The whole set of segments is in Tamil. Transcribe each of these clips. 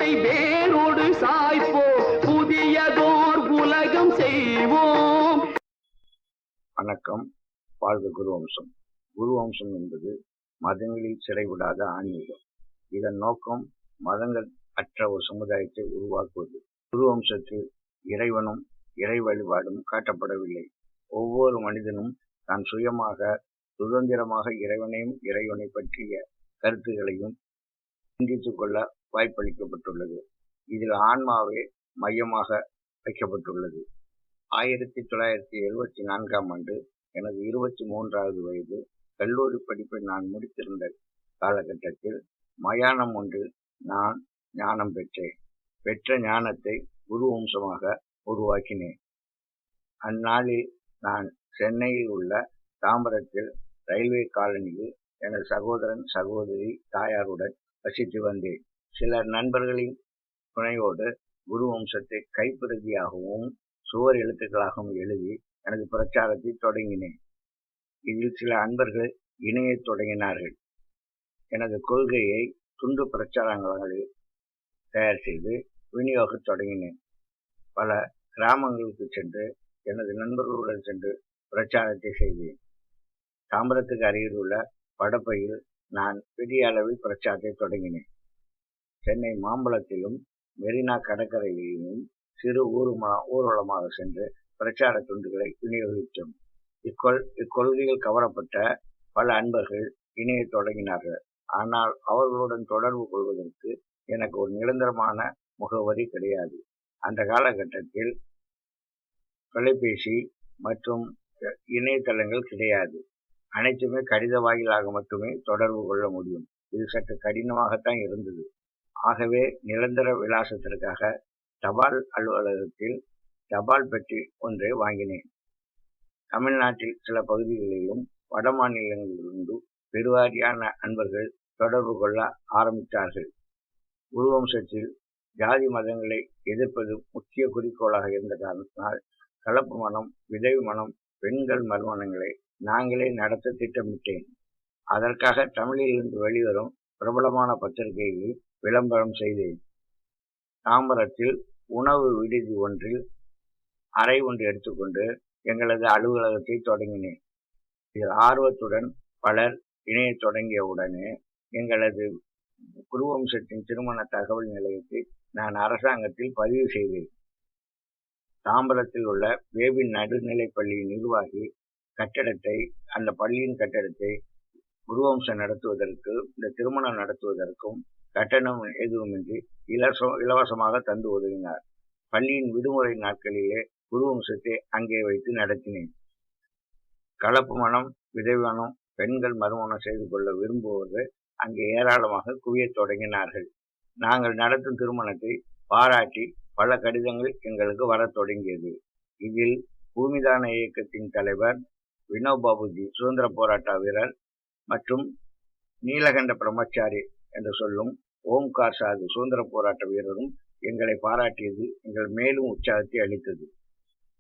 நாட்டை வேரோடு சாய்ப்போம், புதியதோர் உலகம் செய்வோம். வணக்கம். வாழ்க குருவம்சம். குருவம்சம் என்பது மதங்களில் சிறைவிடாத ஆன்மீகம். இதன் நோக்கம் மதங்கள் அற்ற ஒரு சமுதாயத்தை உருவாக்குவது. குருவம்சத்தில் இறைவனும் இறை வழிபாடும் காட்டப்படவில்லை. ஒவ்வொரு மனிதனும் தான் சுயமாக சுதந்திரமாக இறைவனையும் இறைவனை பற்றிய கருத்துகளையும் சிந்தித்துக் கொள்ள வாய்ப்பளிக்கப்பட்டுள்ளது. இதில் ஆன்மாவே மையமாக வைக்கப்பட்டுள்ளது. 1974ஆம் ஆண்டு எனது 23வது வயது கல்லூரி படிப்பை நான் முடித்திருந்த காலகட்டத்தில் மயானம் ஒன்றில் நான் ஞானம் பெற்றேன். பெற்ற ஞானத்தை குருவம்சமாக உருவாக்கினேன். அந்நாளில் நான் சென்னையில் உள்ள தாம்பரத்தில் ரயில்வே காலனியில் எனது சகோதரன் சகோதரி தாயாருடன் வசித்து வந்தேன். சில நண்பர்களின் துணையோடு குருவம்சத்தை கைப்பிரதியாகவும் சுவர் எழுத்துக்களாகவும் எழுதி எனது பிரச்சாரத்தை தொடங்கினேன். இதில் சில அன்பர்கள் இணையத் தொடங்கினார்கள். எனது கொள்கையை துண்டு பிரச்சாரங்களில் தயார் செய்து விநியோகத் தொடங்கினேன். பல கிராமங்களுக்கு சென்று எனது நண்பர்களுடன் சென்று பிரச்சாரத்தை செய்தேன். தாம்பரத்துக்கு அருகில் உள்ள படப்பையில் நான் பெரிய அளவில் பிரச்சாரத்தை தொடங்கினேன். சென்னை மாம்பலத்திலும் மெரினா கடற்கரையிலும் சிறு ஊர்வலமாக சென்று பிரச்சார துண்டுகளை விநியோகித்தோம். இக்கொள்கையில் கவரப்பட்ட பல அன்பர்கள் இணைய தொடங்கினார்கள். ஆனால் அவர்களுடன் தொடர்பு கொள்வதற்கு எனக்கு ஒரு நிரந்தரமான முகவரி கிடையாது. அந்த காலகட்டத்தில் தொலைபேசி மற்றும் இணையதளங்கள் கிடையாது. அனைத்துமே கடித வாயிலாக மட்டுமே தொடர்பு கொள்ள முடியும். இது சற்று கடினமாகத்தான் இருந்தது. ஆகவே நிரந்தர விலாசத்திற்காக தபால் அலுவலகத்தில் தபால் பெட்டி ஒன்றை வாங்கினேன். தமிழ்நாட்டில் சில பகுதிகளிலும் வட மாநிலங்களிலிருந்தும் பெருவாரியான அன்பர்கள் தொடர்பு கொள்ள ஆரம்பித்தார்கள். குருவம்சத்தில் ஜாதி மதங்களை எதிர்ப்பது முக்கிய குறிக்கோளாக இருந்த காரணத்தினால் கலப்பு மனம், விதவை மனம், பெண்கள் மறுமணங்களை நாங்களே நடத்த திட்டமிட்டேன். அதற்காக தமிழிலிருந்து வெளிவரும் பிரபலமான பத்திரிகைகளில் விளம்பரம் செய்தேன். தாம்பரத்தில் உணவு விடுதி ஒன்றில் அறை ஒன்று எடுத்துக்கொண்டு எங்களது அலுவலகத்தை தொடங்கினேன். இதில் ஆர்வத்துடன் பலர் இணைய தொடங்கியவுடனே எங்களது குருவம்சத்தின் திருமண தகவல் நிலையத்தை நான் அரசாங்கத்தில் பதிவு செய்தேன். தாம்பரத்தில் உள்ள வேபின் நடுநிலைப் பள்ளியின் நிர்வாகி அந்த பள்ளியின் கட்டடத்தை குருவம்சம் நடத்துவதற்கு, இந்த திருமணம் நடத்துவதற்கும் கட்டணம் எதுவுமின்றி இலவசமாக தந்து உதவினார். பள்ளியின் விடுமுறை நாட்களிலே குருவம்சத்தை அங்கே வைத்து நடத்தினேன். கலப்பு மனம், விதவை மனம், பெண்கள் மறுமணம் செய்து கொள்ள விரும்புவர்கள் அங்கே ஏராளமாக குவியத் தொடங்கினார்கள். நாங்கள் நடத்தும் திருமணத்தை பாராட்டி பல கடிதங்கள் எங்களுக்கு வரத் தொடங்கியது. இதில் பூமிதான இயக்கத்தின் தலைவர் வினோபாபுஜி, சுதந்திர போராட்ட வீரர், மற்றும் நீலகண்ட பிரம்மச்சாரி என்று சொல்லும் ஓம்கார் சாது, சுதந்திர போராட்ட வீரரும் எங்களை பாராட்டியது எங்கள் மேலும் உற்சாகத்தை அளித்தது.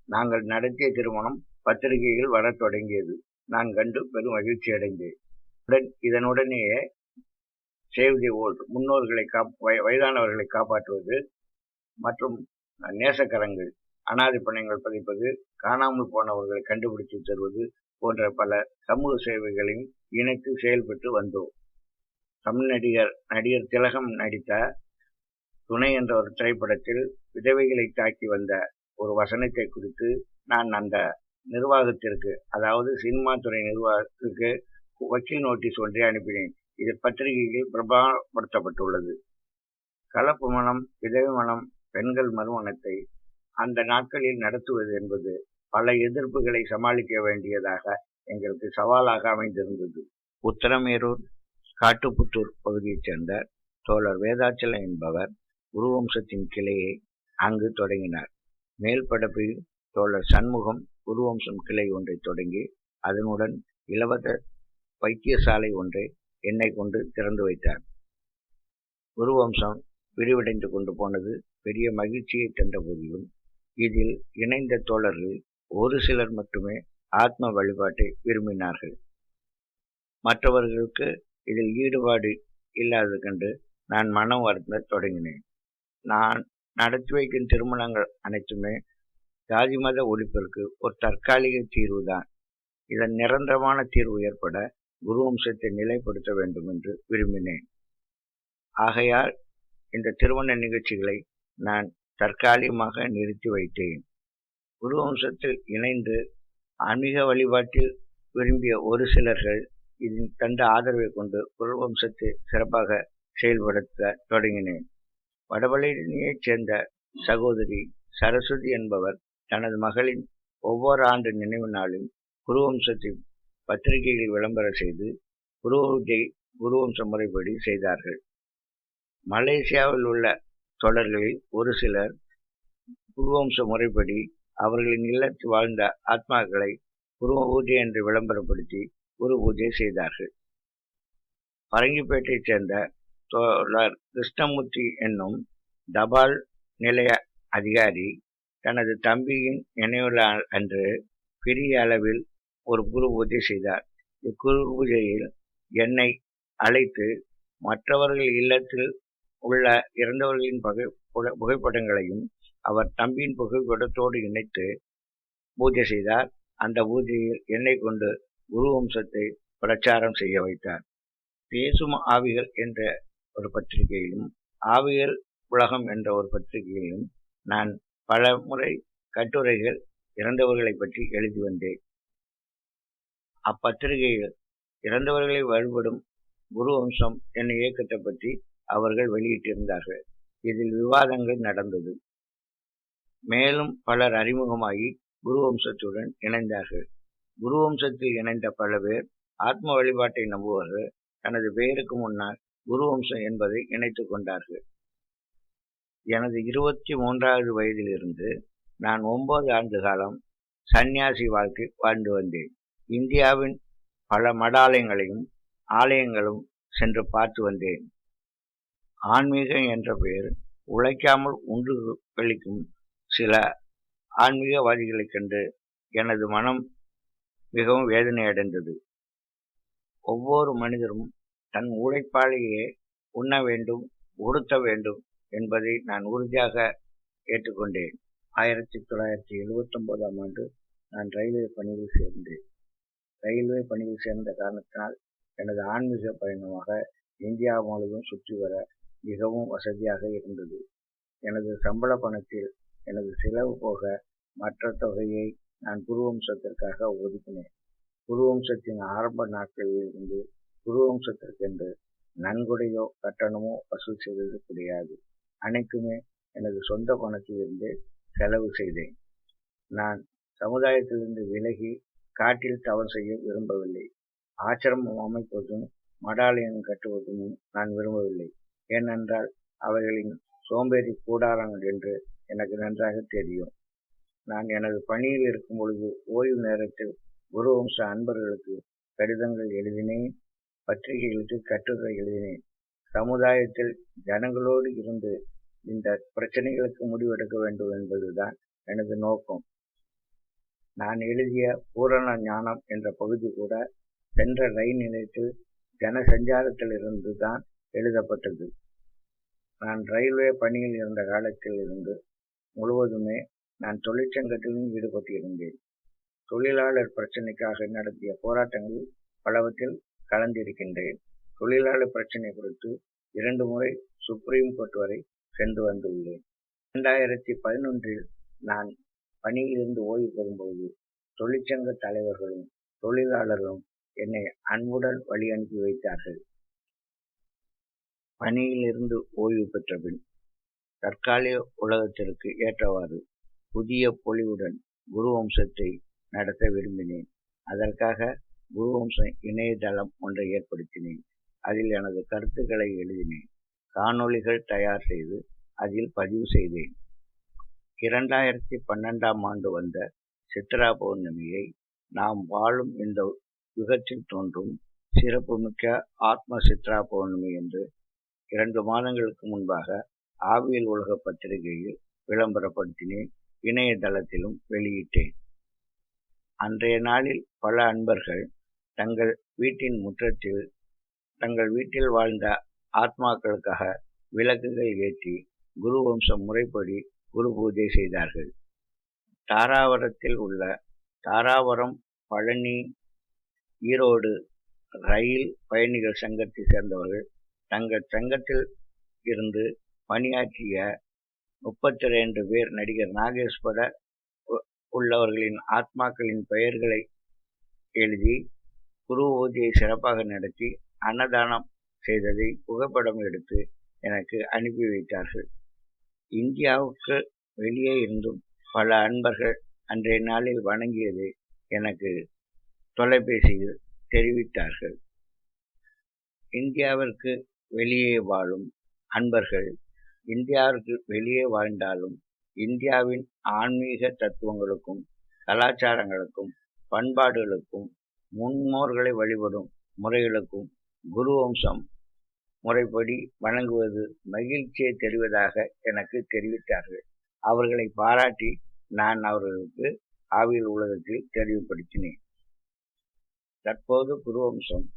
நாங்கள் நடத்திய திருமணம் பத்திரிகைகள் வரத் தொடங்கியது. நான் கண்டு பெரும் மகிழ்ச்சி அடைந்தேன். இதனுடனேயே சேவ் தி ஓல்ட், முன்னோர்களை வயதானவர்களை காப்பாற்றுவது மற்றும் நேசக்கரங்கள், அனாதை பணங்கள் பதிப்பது, காணாமல் போனவர்களை கண்டுபிடித்து தருவது போன்ற பல சமூக சேவைகளையும் இணைத்து செயல்பட்டு வந்தோம். தமிழ் நடிகர் திலகம் நடித்த துணை என்ற ஒரு திரைப்படத்தில் விதவைகளை தாக்கி வந்த ஒரு வசனத்தை குறித்து நான் அந்த நிர்வாகத்திற்கு, அதாவது சினிமா துறை நிர்வாகத்திற்கு வக்கீல் நோட்டீஸ் ஒன்றை அனுப்பினேன். இது பத்திரிகையில் பிரபலப்படுத்தப்பட்டுள்ளது. கலப்பு மனம், விதவை மனம், பெண்கள் மறுமணத்தை அந்த நாட்களில் நடத்துவது என்பது பல எதிர்ப்புகளை சமாளிக்க வேண்டியதாக எங்களுக்கு சவாலாக அமைந்திருந்தது. உத்தரமேரூர் காட்டுப்புத்தூர் பகுதியைச் சேர்ந்த தோழர் வேதாச்சலம் என்பவர் குருவம்சத்தின் கிளையை அங்கு தொடங்கினார். மேல்படப்பில் தோழர் சண்முகம் குருவம்சம் கிளை ஒன்றை தொடங்கி அதனுடன் இலவச வைத்தியசாலை ஒன்றை என்னை கொண்டு திறந்து வைத்தார். குருவம்சம் விரிவடைந்து கொண்டு போனது பெரிய மகிழ்ச்சியை தந்த போதிலும் இதில் இணைந்த தோழர்கள் ஒரு சிலர் மட்டுமே ஆத்ம வழிபாட்டை விரும்பினார்கள். மற்றவர்களுக்கு இதில் ஈடுபாடு இல்லாது கண்டு நான் மனம் வருந்த தொடங்கினேன். நான் நடத்தி வைக்கும் திருமணங்கள் அனைத்துமே ஜாதி மத ஒழிப்பிற்கு ஒரு தற்காலிக தீர்வுதான். இதன் நிரந்தரமான தீர்வு ஏற்பட குரு வம்சத்தை நிலைப்படுத்த வேண்டும் என்று விரும்பினேன். ஆகையால் இந்த திருமண நிகழ்ச்சிகளை நான் தற்காலிகமாக நிறுத்தி வைத்தேன். குரு வம்சத்தில் இணைந்து ஆன்மீக வழிபாட்டில் விரும்பிய ஒரு சிலர்கள் இதன் தந்த ஆதரவை கொண்டு குரு வம்சத்தை சிறப்பாக செயல்படுத்த தொடங்கினேன். வடபழனியைச் சேர்ந்த சகோதரி சரஸ்வதி என்பவர் தனது மகளின் ஒவ்வொரு ஆண்டு நினைவு நாளில் குருவம்சத்தை பத்திரிகையில் விளம்பரம் செய்து குருவம்சை குருவம்ச முறைப்படி செய்தார்கள். மலேசியாவில் உள்ள தொடர்களில் ஒரு சிலர் குருவம்ச முறைப்படி அவர்களின் இல்லத்தில் வாழ்ந்த ஆத்மாக்களை குரு பூஜை என்று விளம்பரப்படுத்தி குரு பூஜை செய்தார்கள். பரங்கிப்பேட்டையைச் சேர்ந்த தோழர் கிருஷ்ணமூர்த்தி என்னும் தபால் நிலைய அதிகாரி தனது தம்பியின் நினைவு நாள் அன்று பெரிய அளவில் ஒரு குரு பூஜை செய்தார். இக்குரு பூஜையில் என்னை அழைத்து மற்றவர்கள் இல்லத்தில் உள்ள இறந்தவர்களின் புகைப்படங்களையும் அவர் தம்பியின் புகைப்படத்தோடு இணைத்து பூஜை செய்தார். அந்த பூஜையில் என்னை கொண்டு குரு வம்சத்தை பிரச்சாரம் செய்ய வைத்தார். பேசும் ஆவிகள் என்ற ஒரு பத்திரிகையிலும் ஆவிகள் உலகம் என்ற ஒரு பத்திரிகையிலும் நான் பல முறை கட்டுரைகள் இறந்தவர்களை பற்றி எழுதி வந்தேன். அப்பத்திரிகையில் இறந்தவர்களை வழிபடும் குரு வம்சம் என்னும் இயக்கத்தை பற்றி அவர்கள் வெளியிட்டிருந்தார்கள். இதில் விவாதங்கள் நடந்தது. மேலும் பலர் அறிமுகமாகி குரு வம்சத்துடன் இணைந்தார்கள். குரு வம்சத்தில் இணைந்த பல பேர் ஆத்ம வழிபாட்டை நம்புவர்கள் தனது பெயருக்கு முன்னால் குரு வம்சம் என்பதை இணைத்து கொண்டார்கள். எனது 23வது வயதிலிருந்து நான் 9 ஆண்டு காலம் சந்நியாசி வாழ்க்கை வாழ்ந்து வந்தேன். இந்தியாவின் பல மடாலயங்களையும் ஆலயங்களும் சென்று பார்த்து வந்தேன். ஆன்மீகம் என்ற பெயர் உழைக்காமல் உண்டு கழிக்கும் சில ஆன்மீகவாதிகளைக் கண்டு எனது மனம் மிகவும் வேதனை அடைந்தது. ஒவ்வொரு மனிதரும் தன் உழைப்பாலேயே உண்ண வேண்டும், உடுத்த வேண்டும் என்பதை நான் உறுதியாக ஏற்றுக்கொண்டேன். 1979ஆம் ஆண்டு நான் ரயில்வே பணியில் சேர்ந்தேன். ரயில்வே பணியில் சேர்ந்த காரணத்தினால் எனது ஆன்மீக பயணமாக இந்தியா முழுவதும் சுற்றி வர மிகவும் வசதியாக இருந்தது. எனது சம்பள பணத்தில் எனது செலவு போக மற்ற தொகையை நான் குருவம்சத்திற்காக ஒதுக்கினேன். குருவம்சத்தின் ஆரம்ப நாட்களில் இருந்து குருவம்சத்திற்கென்று நன்கொடையோ கட்டணமோ வசூல் செய்தது கிடையாது. அனைத்துமே எனது சொந்த பணத்திலிருந்து செலவு செய்தேன். நான் சமுதாயத்திலிருந்து விலகி காட்டில் தவறு செய்ய விரும்பவில்லை. ஆசிரமம் அமைப்பதும் மடாலயம் கட்டுவதும் நான் விரும்பவில்லை. ஏனென்றால் அவைகளின் சோம்பேறி கூடாரங்கள் என்று எனக்கு நன்றாக தெரியும். நான் எனது பணியில் இருக்கும் பொழுது ஓய்வு நேரத்தில் குருவம்ச அன்பர்களுக்கு கடிதங்கள் எழுதினேன், பத்திரிகைகளுக்கு கட்டுரை எழுதினேன். சமுதாயத்தில் ஜனங்களோடு இருந்து இந்த பிரச்சனைகளுக்கு முடிவெடுக்க வேண்டும் என்பதுதான் எனது நோக்கம். நான் எழுதிய பூரண ஞானம் என்ற பகுதி கூட சென்ற ரயில் நிலையத்தில் ஜனசஞ்சாரத்தில் இருந்து தான் எழுதப்பட்டது. நான் ரயில்வே பணியில் இருந்த காலத்தில் இருந்து முழுவதுமே நான் தொழிற்சங்கத்திலும் ஈடுபட்டிருந்தேன். தொழிலாளர் பிரச்சினைக்காக நடத்திய போராட்டங்களில் பலவற்றில் கலந்திருக்கின்றேன். தொழிலாளர் பிரச்சினை குறித்து 2 முறை சுப்ரீம் கோர்ட் வரை சென்று வந்துள்ளேன். 2011இல் நான் பணியிலிருந்து ஓய்வு பெறும்போது தொழிற்சங்க தலைவர்களும் தொழிலாளர்களும் என்னை அன்புடன் வழி அனுப்பி வைத்தார்கள். பணியிலிருந்து ஓய்வு பெற்ற பின் தற்காலிக உலகத்திற்கு ஏற்றவாறு புதிய பொலிவுடன் குருவம்சத்தை நடத்த விரும்பினேன். அதற்காக குருவம்சம் இணையதளம் ஒன்றை ஏற்படுத்தினேன். அதில் எனது கருத்துக்களை எழுதினேன். காணொளிகள் தயார் செய்து அதில் பதிவு செய்தேன். 2012ஆம் ஆண்டு வந்த சித்ரா பௌர்ணமியை நாம் வாழும் இந்த யுகத்தில் தோன்றும் சிறப்புமிக்க ஆத்ம சித்ரா பௌர்ணமி என்று 2 மாதங்களுக்கு முன்பாக ஆவியல் உலக பத்திரிகையில் விளம்பரப்படுத்தினேன். இணையதளத்திலும் வெளியிட்டேன். அன்றைய நாளில் பல அன்பர்கள் தங்கள் வீட்டின் முற்றத்தில் தங்கள் வீட்டில் வாழ்ந்த ஆத்மாக்களுக்காக விளக்குகள் ஏற்றி குரு வம்சம் முறைப்படி குரு பூஜை செய்தார்கள். தாராபுரத்தில் உள்ள தாராபுரம், பழனி, ஈரோடு ரயில் பயணிகள் சங்கத்தை சேர்ந்தவர்கள் தங்கள் சங்கத்தில் இருந்து பணியாற்றிய 32 பேர் நடிகர் நாகேஷ் பட உள்ளவர்களின் ஆத்மாக்களின் பெயர்களை எழுதி குரு பூஜையை சிறப்பாக நடத்தி அன்னதானம் செய்ததை புகைப்படம் எடுத்து எனக்கு அனுப்பி வைத்தார்கள். இந்தியாவுக்கு வெளியே இருந்தும் பல அன்பர்கள் அன்றைய நாளில் வணங்கியதை எனக்கு தொலைபேசியில் தெரிவித்தார்கள். இந்தியாவிற்கு வெளியே வாழும் அன்பர்கள் இந்தியாவிற்கு வெளியே வாழ்ந்தாலும் இந்தியாவின் ஆன்மீக தத்துவங்களுக்கும் கலாச்சாரங்களுக்கும் பண்பாடுகளுக்கும் முன்னோர்களை வழிபடும் முறைகளுக்கும் குரு வம்சம் முறைப்படி வணங்குவது மகிழ்ச்சியை தெரிவதாக எனக்கு தெரிவித்தார்கள். அவர்களை பாராட்டி நான் அவர்களுக்கு ஆவியல் உலகத்தில் தெளிவுபடுத்தினேன். தற்போது குருவம்சம்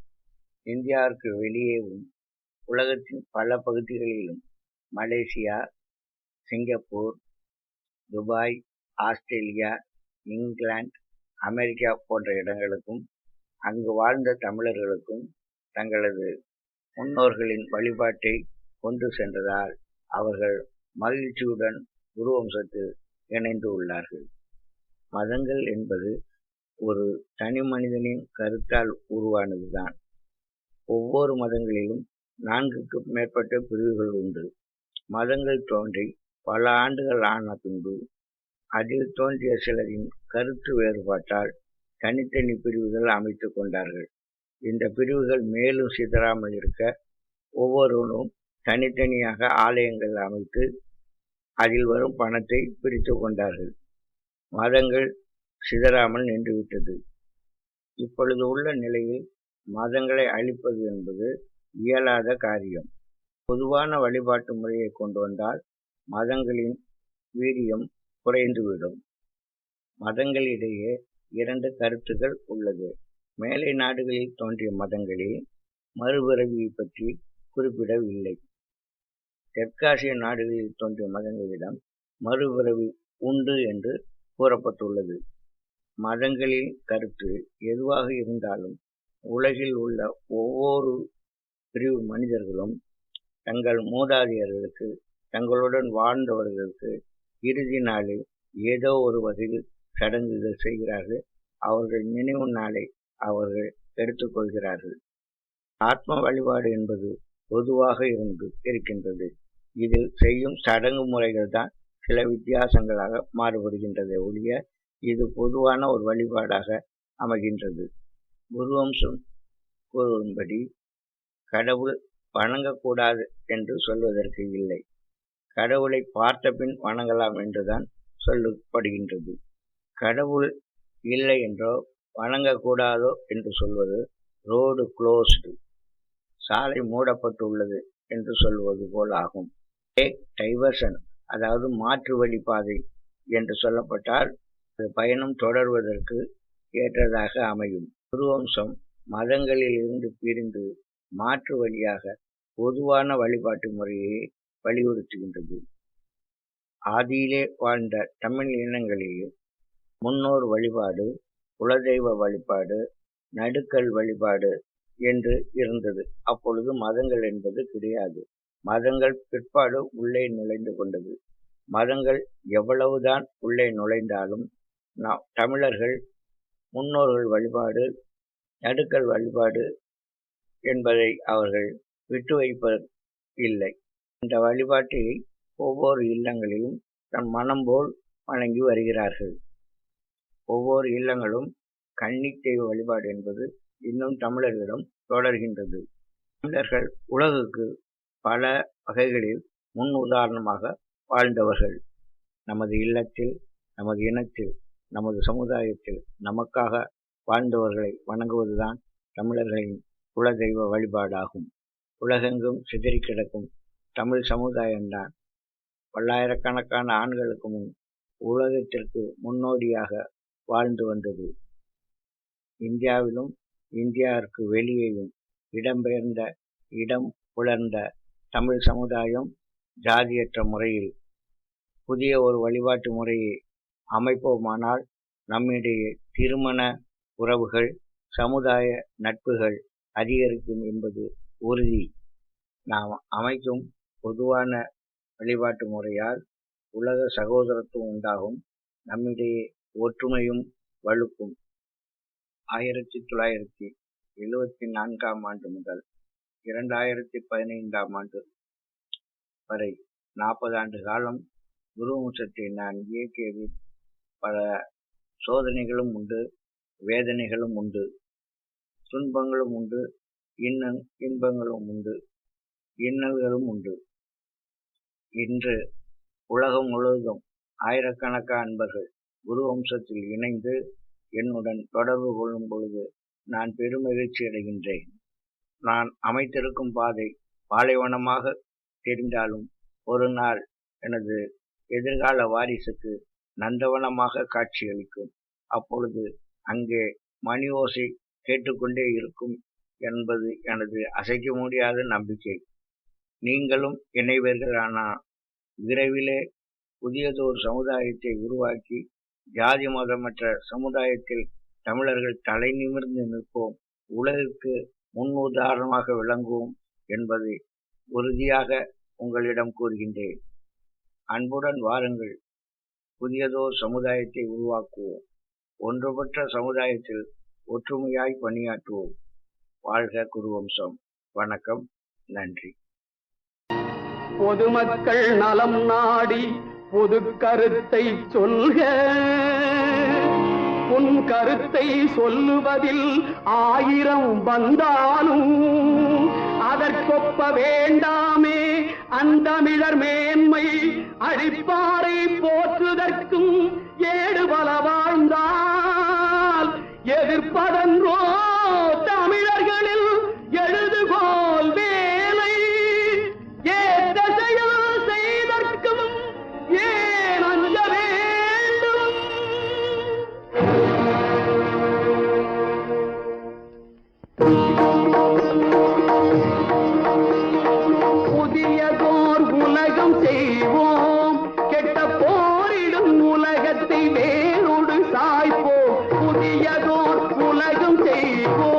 இந்தியாவிற்கு வெளியேவும் உலகத்தின் பல பகுதிகளிலும் Malaysia, Singapore, Dubai, Australia, England, America போன்ற இடங்களுக்கும் அங்கு வாழ்ந்த தமிழர்களுக்கும் தங்களது முன்னோர்களின் வழிபாட்டை கொண்டு சென்றதால் அவர்கள் மகிழ்ச்சியுடன் குருவம்சத்தில் இணைந்து உள்ளார்கள். மதங்கள் என்பது ஒரு தனி மனிதனின் கருத்தால் உருவானதுதான். ஒவ்வொரு மதங்களிலும் 4க்கு மேற்பட்ட பிரிவுகள் உண்டு. மதங்கள் தோன்றி பல ஆண்டுகள் ஆன பின்பு அதில் தோன்றிய சிலரின் கருத்து வேறுபாட்டால் தனித்தனி பிரிவுகள் அமைத்து கொண்டார்கள். இந்த பிரிவுகள் மேலும் சிதறாமல் இருக்க ஒவ்வொருவரும் தனித்தனியாக ஆலயங்கள் அமைத்து அதில் வரும் பணத்தை பிரித்து கொண்டார்கள். மதங்கள் சிதறாமல் நின்றுவிட்டது. இப்பொழுது உள்ள நிலையில் மதங்களை அழிப்பது என்பது இயலாத காரியம். பொதுவான வழிபாட்டு முறையை கொண்டு வந்தால் மதங்களின் வீரியம் குறைந்துவிடும். மதங்களிடையே 2 கருத்துக்கள் உள்ளது. மேலை நாடுகளில் தோன்றிய மதங்களில் மறுபிறவியை பற்றி குறிப்பிடவில்லை. தெற்காசிய நாடுகளில் தோன்றிய மதங்களிடம் மறுபிறவி உண்டு என்று கூறப்பட்டுள்ளது. மதங்களின் கருத்து எதுவாக இருந்தாலும் உலகில் உள்ள ஒவ்வொரு பிரிவு மனிதர்களும் தங்கள் மூதாதையர்களுக்கு, தங்களுடன் வாழ்ந்தவர்களுக்கு இறுதி நாளில் ஏதோ ஒரு வகையில் சடங்குகள் செய்கிறார்கள். அவர்கள் நினைவு நாளை அவர்கள் எடுத்துக்கொள்கிறார்கள். ஆத்ம வழிபாடு என்பது பொதுவாக இருக்கின்றது. இதில் செய்யும் சடங்கு முறைகள் தான் சில வித்தியாசங்களாக மாறுபடுகின்றதை ஒழிய இது பொதுவான ஒரு வழிபாடாக அமைகின்றது. குருவம்சம் கூறும்படி கடவுள் வணங்கக்கூடாது என்று சொல்வதற்கு இல்லை. கடவுளை பார்த்த பின் வணங்கலாம் என்றுதான் சொல்லப்படுகின்றது. கடவுள் இல்லை என்றோ வணங்கக்கூடாதோ என்று சொல்வது ரோடு க்ளோஸ்டு, சாலை மூடப்பட்டுள்ளது என்று சொல்வது போல் ஆகும். டைவர்ஷன், அதாவது மாற்று வழிபாதை என்று சொல்லப்பட்டால் அது பயணம் தொடர்வதற்கு ஏற்றதாக அமையும். குருவம்சம் மதங்களில் இருந்து பிரிந்து மாற்று வழியாக பொதுவான வழிபாட்டு முறையை வலியுறுத்துகின்றது. ஆதியிலே வாழ்ந்த தமிழ் இனங்களில் முன்னோர் வழிபாடு, குலதெய்வ வழிபாடு, நடுக்கல் வழிபாடு என்று இருந்தது. அப்பொழுது மதங்கள் என்பது கிடையாது. மதங்கள் பிற்பாடு உள்ளே நுழைந்து கொண்டது. மதங்கள் எவ்வளவுதான் உள்ளே நுழைந்தாலும் தமிழர்கள் முன்னோர்கள் வழிபாடு, நடுக்கல் வழிபாடு என்பதை அவர்கள் விட்டு வைப்பது இல்லை. இந்த வழிபாட்டை ஒவ்வொரு இல்லங்களிலும் தன் மனம் போல் வணங்கி வருகிறார்கள். ஒவ்வொரு இல்லங்களும் கன்னி தெய்வ வழிபாடு என்பது இன்னும் தமிழர்களிடம் தொடர்கின்றது. தமிழர்கள் உலகுக்கு பல வகைகளில் முன் உதாரணமாக வாழ்ந்தவர்கள். நமது இல்லத்தில், நமது இனத்தில், நமது சமுதாயத்தில் நமக்காக வாழ்ந்தவர்களை வணங்குவதுதான் தமிழர்களின் குலதெய்வ வழிபாடாகும். உலகெங்கும் சிதறி கிடக்கும் தமிழ் சமுதாயம்தான் பல்லாயிரக்கணக்கான ஆண்டுகளுக்கு முன் உலகத்திற்கு முன்னோடியாக வாழ்ந்து வந்தது. இந்தியாவிலும் இந்தியாவிற்கு வெளியேயும் இடம்பெயர்ந்த இடம் புலர்ந்த தமிழ் சமுதாயம் ஜாதியற்ற முறையில் புதிய ஒரு வழிபாட்டு முறையை அமைப்போமானால் நம்மிடையே திருமண உறவுகள், சமுதாய நட்புகள் அதிகரிக்கும் என்பது உறுதி. நாம் அமைக்கும் பொதுவான வழிபாட்டு முறையால் உலக சகோதரத்துவம் உண்டாகும், நம்மிடையே ஒற்றுமையும் வலுக்கும். 1974ஆம் ஆண்டு முதல் 2015ஆம் ஆண்டு வரை 40 ஆண்டு காலம் குருவம்சத்தை நான் இயக்கியதில் பல சோதனைகளும் உண்டு, வேதனைகளும் உண்டு, துன்பங்களும் உண்டு, இன்பங்களும் உண்டு, இன்னல்களும் உண்டு. இன்று உலகம் முழுவதும் ஆயிரக்கணக்கான அன்பர்கள் குருவம்சத்தில் இணைந்து என்னுடன் தொடர்பு கொள்ளும் பொழுது நான் பெருமகிழ்ச்சி அடைகின்றேன். நான் அமைத்திருக்கும் பாதை பாலைவனமாக தெரிந்தாலும் ஒரு நாள் எனது எதிர்கால வாரிசுக்கு நந்தவனமாக காட்சியளிக்கும். அப்பொழுது அங்கே மணி ஓசை கேட்டுக்கொண்டே இருக்கும் என்பது எனது அசைக்க முடியாத நம்பிக்கை. நீங்களும் இணைவீர்களானால் விரைவிலே புதியதொரு சமுதாயத்தை உருவாக்கி ஜாதி மதமற்ற சமுதாயத்தில் தமிழர்கள் தலை நிமிர்ந்து நிற்போம், உலகிற்கு முன்னுதாரணமாக விளங்குவோம் என்பதை உறுதியாக உங்களிடம் கூறுகின்றேன். அன்புடன் வாருங்கள், புதியதோர் சமுதாயத்தை உருவாக்குவோம். ஒன்றுபட்ட சமுதாயத்தில் ஒற்றுமையாய் பணியாற்றுவோம். வாழ்க குருவம்சம். வணக்கம், நன்றி. பொதுமக்கள் நலம் நாடி பொது கருத்தை சொல்க, உன் கருத்தை சொல்லுவதில் 1000 வந்தாலும் அதற்கொப்ப வேண்டாமே அந்தமிழர் மேன்மை. அழிப்பாரை போற்றுதற்கும் ஏடு பல வாழ்ந்தால் எதிர்ப்பதன்றோ தமிழர்களில் எழுதுகோல் வேலை. ஏற்ற செயல் செய்தற்கும் ஏன் அஞ்ச வேண்டும்? புதியதோர் உலகம் செய்வோம், கெட்ட போரிடும் உலகத்தை வேரோடு சாய்ப்போம். புதியதோர் உலகம் செய்வோம்.